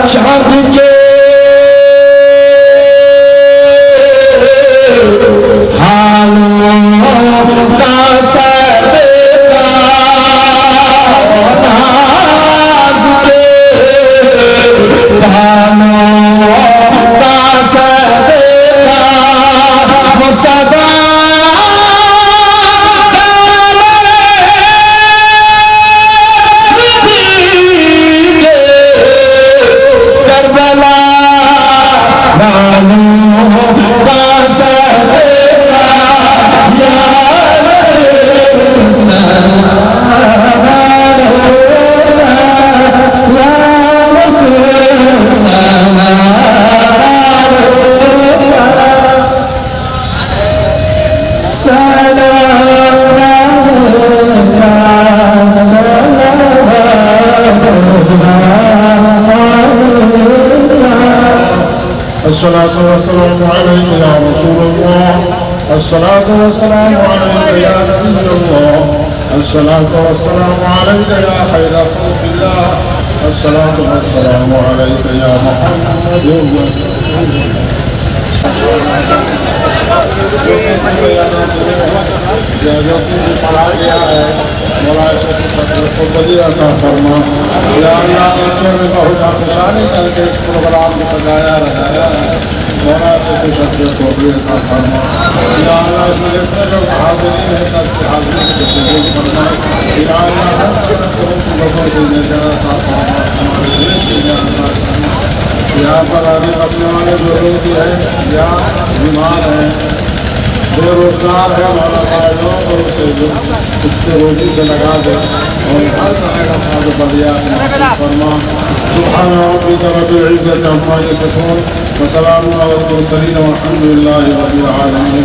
चाँद के हालों का सदका नाज़ के हालों का सदका मुसदा الصلاة والسلام عليك يا رسول الله الصلاة والسلام عليك يا نبي الله الصلاة والسلام عليك يا خير خلق الله الصلاة والسلام عليك يا محمد पढ़ा गया है मौला को बदिया का फरमा या अल्लाह बच्चों में बहुत खुशहाली करके इस प्रोग्राम को सजाया रखाया है मौला से कुछ अपने को का फरमा या अल्लाह इसमें जितने लोग हाजिरी है सबके हाजिरी को कबूल फरमा या अल्लाह हर तरह को लोगों से निजात का फरमा हमारे देश की निजात यहाँ पर आगे अपने वाले जो लोग है या बीमार हैं बेरोजगार है हमारा साहब और उसे उसके रोजी से लगा दे और हर तरह का फायदा बलिया फरमा सुभान रब्बिक रब्बिल इज्जति अम्मा यसिफून व सलामुन अलल मुरसलीन वल्हम्दुलिल्लाहि रब्बिल आलमीन